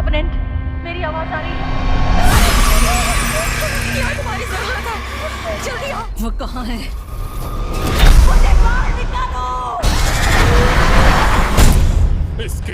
Covenant, मेरी आवाज आ रही है? क्या तुम्हारी जरूरत है? जल्दी आओ। वो कहाँ है? मुझे बाहर निकालो। इसके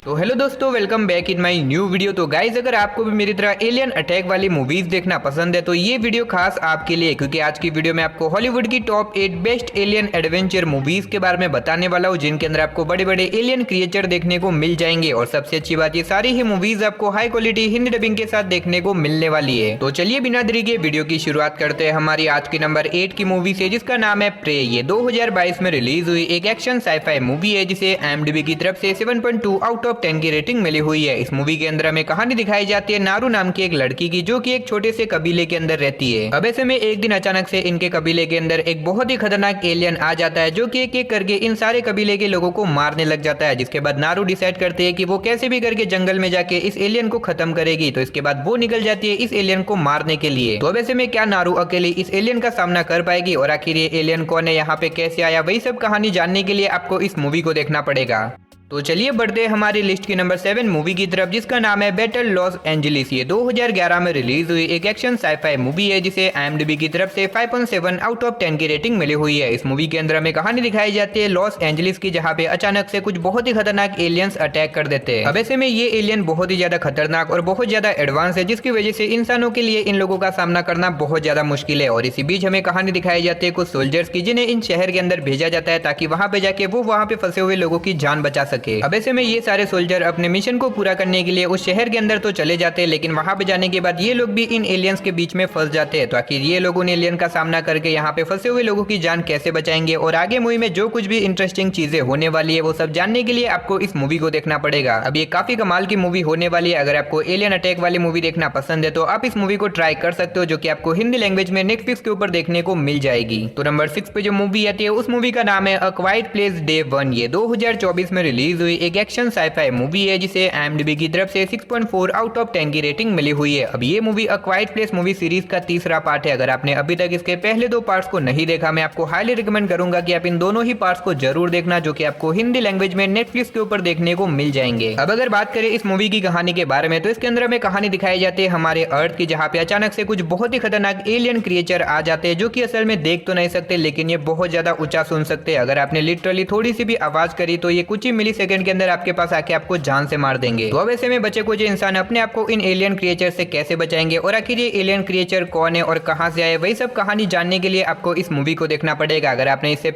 तो हेलो दोस्तों, welcome back in my new video. तो गाइज, अगर आपको भी मेरी तरह एलियन अटैक वाली मूवीज देखना पसंद है तो ये वीडियो खास आपके लिए, क्योंकि आज की वीडियो में आपको हॉलीवुड की top 8 best alien adventure movies के बारे में बताने वाला हूँ, जिनके अंदर आपको बड़े बड़े एलियन क्रिएचर देखने को मिल जाएंगे। और सबसे अच्छी बात, ये सारी ही मूवीज आपको हाई क्वालिटी हिंदी डबिंग के साथ देखने को मिलने वाली है। तो चलिए बिना देरी के वीडियो की शुरुआत करते हैं हमारी आज की नंबर 8 की मूवी से, जिसका नाम है प्रे। ये 2022 में रिलीज हुई एक एक्शन साईफाई मूवी है, जिसे IMDb की तरफ से 7.2 आउट ऑफ 10 की रेटिंग मिली हुई है। इस मूवी के अंदर हमें कहानी दिखाई जाती है नारू नाम की एक लड़की की, जो कि एक छोटे से कबीले के अंदर रहती है। अब ऐसे में एक दिन अचानक से इनके कबीले के अंदर एक बहुत ही खतरनाक एलियन आ जाता है, जो कि एक एक करके इन सारे कबीले के लोगों को मारने लग जाता है। जिसके बाद नारू डिसाइड करती है कि वो कैसे भी करके जंगल में जाके इस एलियन को खत्म करेगी। तो इसके बाद वो निकल जाती है इस एलियन को मारने के लिए। तो अब ऐसे में क्या नारू अकेले इस एलियन का सामना कर पाएगी, और आखिर ये एलियन कौन है, यहाँ पे कैसे आया, वही सब कहानी जानने के लिए आपको इस मूवी को देखना पड़ेगा। तो चलिए बढ़ते हैं हमारी लिस्ट की नंबर 7 मूवी की तरफ, जिसका नाम है बैटल लॉस एंजलिस। ये 2011 में रिलीज हुई एक एक्शन साईफाई मूवी है, जिसे IMDb की तरफ से 5.7 आउट ऑफ 10 की रेटिंग मिली हुई है। इस मूवी के अंदर हमें कहानी दिखाई जाती है लॉस एंजलिस की, जहाँ पे अचानक से कुछ बहुत ही खतरनाक एलियंस अटैक कर देते हैं। अब ऐसे में ये एलियन बहुत ही ज्यादा खतरनाक और बहुत ज्यादा एडवांस है, जिसकी वजह से इंसानों के लिए इन लोगों का सामना करना बहुत ज्यादा मुश्किल है। और इसी बीच हमें कहानी दिखाई जाती है कुछ सोल्जर्स की, जिन्हें इन शहर के अंदर भेजा जाता है ताकि वहां पे जाके वो वहां पे फंसे हुए लोगों की जान बचा सके। अब ऐसे में ये सारे सोल्जर अपने मिशन को पूरा करने के लिए उस शहर के अंदर तो चले जाते हैं, लेकिन वहां पे जाने के बाद ये लोग भी इन एलियंस के बीच में फंस जाते हैं। तो आखिर ये लोग उन एलियन का सामना करके यहाँ पे फंसे हुए लोगों की जान कैसे बचाएंगे, और आगे मूवी में जो कुछ भी इंटरेस्टिंग चीजें होने वाली है वो सब जानने के लिए आपको इस मूवी को देखना पड़ेगा। अब ये काफी कमाल की मूवी होने वाली है। अगर आपको एलियन अटैक वाली मूवी देखना पसंद है तो आप इस मूवी को ट्राई कर सकते हो, जो कि आपको हिंदी लैंग्वेज में नेटफ्लिक्स के ऊपर देखने को मिल जाएगी। तो नंबर 6 पे जो मूवी आती है उस मूवी का नाम है अ क्वाइट प्लेस डे 1। ये 2024 में रिलीज हुई एक एक्शन साईफाई मूवी है, जिसे IMDb की तरफ से 6.4 आउट ऑफ 10 की रेटिंग मिली हुई है। अब ये मूवी अ क्वाइट प्लेस मूवी सीरीज का तीसरा पार्ट है। अगर आपने अभी तक इसके पहले 2 पार्ट्स को नहीं देखा, मैं आपको हाईली रिकमेंड करूंगा कि आप इन दोनों ही पार्ट्स को जरूर देखना, जो कि आपको हिंदी लैंग्वेज में नेटफ्लिक्स के ऊपर देखने को मिल जाएंगे। अब अगर बात करें इस मूवी की कहानी के बारे में, तो इसके अंदर हमें कहानी दिखाई जाती है हमारे अर्थ की, जहाँ पे अचानक से कुछ बहुत ही खतरनाक एलियन क्रिएचर आ जाते हैं, जो कि असल में देख तो नहीं सकते, लेकिन ये बहुत ज्यादा ऊंचा सुन सकते हैं। अगर आपने लिटरली थोड़ी सी भी आवाज करी तो ये कुछ ही मिली सेकंड के अंदर आपके पास आके आपको जान से मार देंगे। तो अब ऐसे में बचे कुछ इंसान अपने आप को इन एलियन क्रिएचर से कैसे बचाएंगे, और आखिर ये एलियन क्रिएचर कौन है और कहां से आए, वही सब कहानी जानने के लिए आपको इस मूवी को देखना पड़ेगा। अगर आपने इसके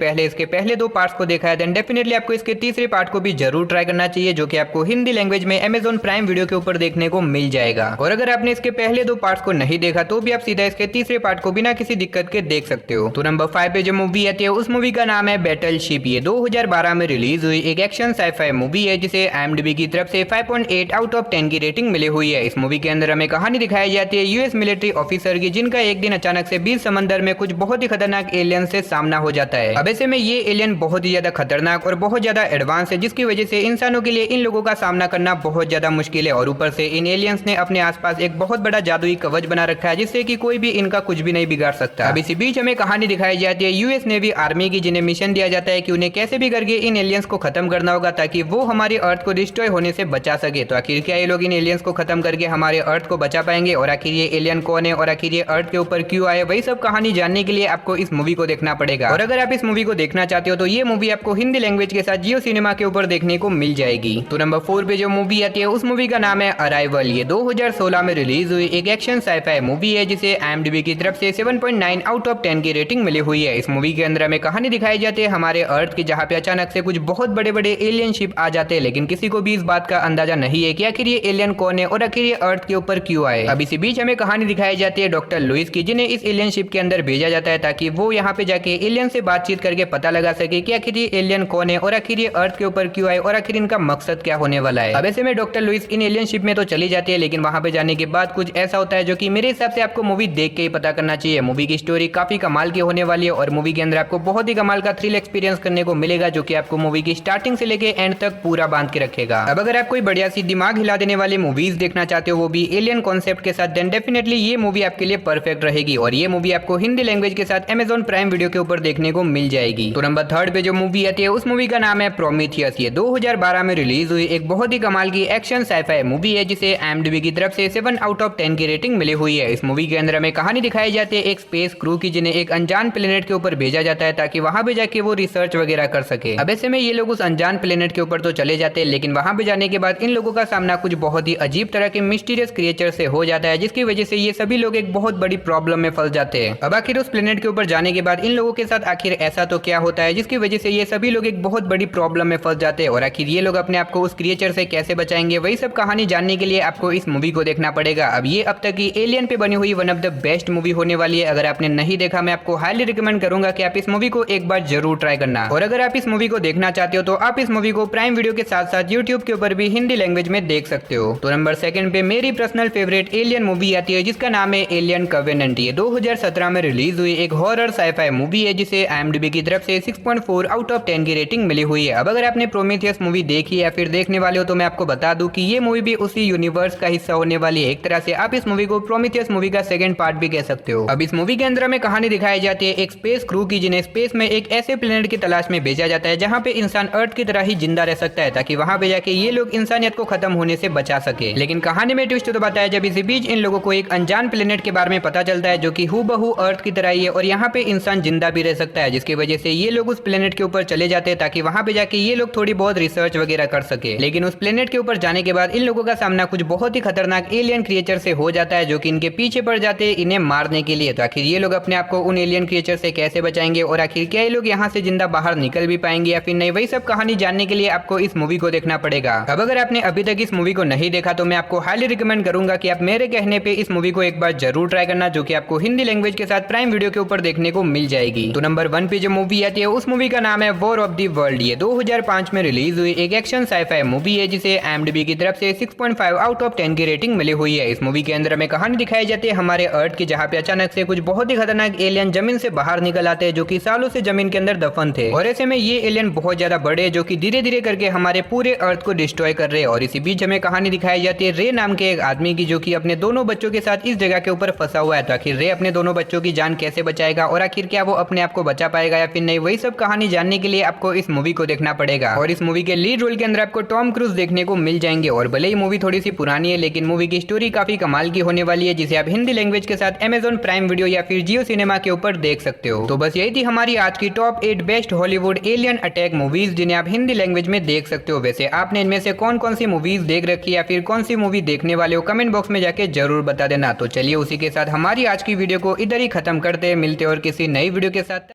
पहले 2 पार्ट्स को देखा है, देन डेफिनेटली आपको इसके तीसरे पार्ट को भी जरूर ट्राई करना चाहिए, जो कि आपको हिंदी लैंग्वेज में Amazon प्राइम वीडियो के ऊपर देखने को मिल जाएगा। और अगर आपने इसके पहले 2 पार्ट्स को नहीं देखा तो भी आप सीधा इसके तीसरे पार्ट को बिना किसी दिक्कत के देख सकते हो। तो नंबर 5 पे जो मूवी आती है उस मूवी का नाम है बैटल शिप। ये 2012 में रिलीज हुई एक एक्शन साईफाई मूवी है, जिसे IMDb की तरफ से 5.8 आउट ऑफ 10 की रेटिंग मिली हुई है। इस मूवी के अंदर हमें कहानी दिखाई जाती है यूएस मिलिट्री ऑफिसर की, जिनका एक दिन अचानक से बीच समंदर में कुछ बहुत ही खतरनाक एलियन से सामना हो जाता है। अब ऐसे में ये एलियन बहुत ही ज्यादा खतरनाक और बहुत ज्यादा एडवांस है, जिसकी वजह से इंसानों के लिए इन लोगों का सामना करना बहुत ज्यादा मुश्किल है। और ऊपर से इन एलियंस ने अपने आसपास एक बहुत बड़ा जादुई कवच बना रखा है, जिससे कि कोई भी इनका कुछ भी नहीं बिगाड़ सकता। अब इसी बीच हमें कहानी दिखाई जाती है यूएस नेवी आर्मी की, जिन्हें मिशन दिया जाता है कि उन्हें कैसे भी करके इन एलियंस को खत्म करना होगा, ताकि वो हमारी अर्थ को डिस्ट्रॉय होने से बचा सके। तो आखिर क्या ये लोग इन एलियंस को खत्म करके हमारे अर्थ को बचा पाएंगे, और आखिर ये एलियन कौन है, और आखिर ये अर्थ के ऊपर क्यों आए, वही सब कहानी जानने के लिए आपको इस मूवी को देखना पड़ेगा। और अगर आप इस मूवी को देखना चाहते हो तो ये मूवी आपको हिंदी लैंग्वेज के साथ जियो सिनेमा के ऊपर देखने को मिल जाएगी। तो नंबर 4 पे जो मूवी आती है उस मूवी का नाम है अराइवल। ये 2016 में रिलीज हुई एक एक्शन साईफाई मूवी है, जिसे IMDb की तरफ से 7.9 आउट ऑफ 10 की रेटिंग मिली हुई है। इस मूवी के अंदर हमें कहानी दिखाई जाती है हमारे अर्थ की, जहाँ पे अचानक से कुछ बहुत बड़े बड़े एलियन शिप आ जाते हैं, लेकिन किसी को भी इस बात का अंदाजा नहीं है कि आखिर ये एलियन कौन है और आखिर ये अर्थ के ऊपर क्यों आए। अब इसी बीच हमें कहानी दिखाई जाती है डॉक्टर लुइस की, जिन्हें इस एलियन शिप के अंदर भेजा जाता है ताकि वो यहाँ पे जाके एलियन से बातचीत करके पता लगा सके कि आखिर ये एलियन कौन है और आखिर ये अर्थ के ऊपर क्यों आए और आखिर इनका मकसद क्या होने वाला है। अब ऐसे में डॉक्टर लुइस इन एलियन शिप में तो चली जाती है, लेकिन वहां पे जाने के बाद कुछ ऐसा होता है जो कि मेरे हिसाब से आपको मूवी देख के ही पता करना चाहिए। मूवी की स्टोरी काफी कमाल की होने वाली है और मूवी के अंदर आपको बहुत ही कमाल का थ्रिल एक्सपीरियंस करने को मिलेगा, जो कि आपको मूवी की स्टार्टिंग से लेके एंड तक पूरा बांध के रखेगा। अब अगर आप कोई बढ़िया सी दिमाग हिला देने वाली मूवीज देखना चाहते हो वो भी एलियन कॉन्सेप्ट के साथ, देन डेफिनेटली ये मूवी आपके लिए परफेक्ट रहेगी और ये मूवी आपको हिंदी लैंग्वेज के साथ Amazon प्राइम वीडियो के ऊपर देखने को मिल जाएगी। तो नंबर 3 पे जो मूवी आती है उस मूवी का नाम है प्रोमीथियस। ये 2012 में रिलीज हुई एक बहुत ही कमाल की एक्शन साइफाई मूवी है जिसे IMDb की तरफ से 7 आउट ऑफ 10 की रेटिंग मिली हुई है। इस मूवी के अंदर हमें कहानी दिखाई जाती है एक स्पेस क्रू की जिन्हें एक अनजान प्लेनेट के ऊपर भेजा जाता है ताकि वहां पे जाके वो रिसर्च वगैरह कर सके। अब ऐसे में ये लोग उस अनजान प्लेनेट के ऊपर तो चले जाते हैं लेकिन वहां पे जाने के बाद इन लोगों का सामना कुछ बहुत ही अजीब तरह के मिस्टीरियस क्रिएचर से हो जाता है जिसकी वजह से ये सभी लोग एक बहुत बड़ी प्रॉब्लम में फंस जाते हैं। अब आखिर उस प्लेनेट के ऊपर जाने के बाद इन लोगों के साथ आखिर ऐसा तो क्या होता है जिसकी वजह से ये सभी लोग एक बहुत बड़ी प्रॉब्लम में फंस जाते हैं और आखिर ये लोग अपने आप को उस क्रिएचर से कैसे बचाएंगे, वही सब कहानी जानने के लिए आपको इस मूवी को देखना पड़ेगा। अब ये अब तक की एलियन पे बनी हुई one of the best movie होने वाली है। अगर आपने नहीं देखा मैं आपको हाईली रिकमेंड करूंगा कि आप इस मूवी को एक बार जरूर ट्राई करना। और अगर आप इस मूवी को देखना चाहते हो तो आप इस मूवी को प्राइम वीडियो के साथ साथ यूट्यूब के ऊपर भी हिंदी लैंग्वेज में देख सकते हो। तो नंबर 2 पे मेरी पर्सनल फेवरेट एलियन मूवी आती है जिसका नाम है एलियन कवेनेंट। ये 2017 में रिलीज हुई एक हॉरर साइफाई मूवी है जिसे IMDb की तरफ से 6.4 आउट ऑफ 10 की रेटिंग मिली हुई है। अब अगर आपने प्रोमीथियस मूवी देखी या फिर देखने वाले हो तो मैं आपको बता दूं कि ये मूवी भी उसी यूनिवर्स का हिस्सा होने वाली है। एक तरह से आप इस मूवी को प्रोमीथियस मूवी का सेकंड पार्ट भी कह सकते हो। अब इस मूवी के अंदर हमें कहानी दिखाई जाती है एक स्पेस क्रू की जिन्हें स्पेस में एक ऐसे प्लेनेट की तलाश में भेजा जाता है जहाँ पे इंसान अर्थ की तरह ही जिंदा रह सकता है ताकि वहां पे जाके ये लोग इंसानियत को खत्म होने से बचा सके। लेकिन कहानी में ट्विस्ट तो बताया जब इसी बीच इन लोगों को एक अनजान प्लेनेट के बारे में पता चलता है जो कि हूबहू अर्थ की तरह ही है और यहाँ पे इंसान जिंदा भी रह सकता है, जिसकी वजह से ये लोग उस प्लेनेट के ऊपर चले जाते हैं ताकि वहां पे जाके ये लोग थोड़ी बहुत रिसर्च वगैरह कर सके। लेकिन उस प्लेनेट के ऊपर जाने के बाद इन लोगों का सामना कुछ बहुत ही खतरनाक एलियन क्रिएचर से हो जाता है जो कि इनके पीछे पड़ जाते हैं इन्हें मारने के लिए। तो आखिर ये लोग अपने आप को उन एलियन क्रिएचर से कैसे बचाएंगे और आखिर क्या ये लोग यहाँ से जिंदा बाहर निकल भी पाएंगे या फिर नहीं, वही सब कहानी जानने के लिए आपको इस मूवी को देखना पड़ेगा। अब अगर आपने अभी तक इस मूवी को नहीं देखा तो मैं आपको हाईली रिकमेंड करूंगा कि आप मेरे कहने पे इस मूवी को एक बार जरूर ट्राई करना जो कि आपको हिंदी लैंग्वेज के साथ प्राइम वीडियो के ऊपर देखने को मिल जाएगी। तो नंबर 1 पे जो मूवी आती है उस मूवी का नाम है वॉर ऑफ द वर्ल्ड। ये 2005 में रिलीज हुई एक एक्शन साइफाई मूवी है जिसे IMDb की तरफ से 6.5 आउट ऑफ 10 की रेटिंग मिली हुई है। इस मूवी के अंदर हमें कहानी दिखाई जाती है हमारे अर्थ की जहाँ पे अचानक से कुछ बहुत ही खतरनाक एलियन जमीन से बाहर निकल आते हैं जो कि सालों से जमीन के अंदर दफन थे और ऐसे में ये एलियन बहुत ज्यादा बड़े जो कि धीरे धीरे करके हमारे पूरे अर्थ को डिस्ट्रॉय कर रहे हैं। और इसी बीच हमें कहानी दिखाई जाती है रे नाम के एक आदमी की जो कि अपने दोनों बच्चों के साथ इस जगह के ऊपर फंसा हुआ है। तो आखिर रे अपने दोनों बच्चों की जान कैसे बचाएगा और आखिर क्या वो अपने आप को बचा पाएगा या फिर नहीं, वही सब कहानी जानने के लिए आपको इस मूवी को देखना पड़ेगा। और इस मूवी के लीड रोल के अंदर आपको टॉम क्रूज देखने को मिल जाएंगे और भले ही मूवी थोड़ी सी पुरानी है लेकिन मूवी की स्टोरी काफी कमाल की होने वाली है जिसे आप हिंदी लैंग्वेज के साथ Amazon प्राइम वीडियो या फिर जियो सिनेमा के ऊपर देख सकते हो। तो बस यही थी हमारी आज की top 8 best Hollywood alien attack movies जिन्हें आप हिंदी लैंग्वेज में देख सकते हो। वैसे आपने इनमें से कौन कौन सी मूवीज देख रखी है या फिर कौन सी मूवी देखने वाले हो कमेंट बॉक्स में जाके जरूर बता देना। तो चलिए उसी के साथ हमारी आज की वीडियो को इधर ही खत्म करते हैं, मिलते और किसी नई वीडियो के साथ।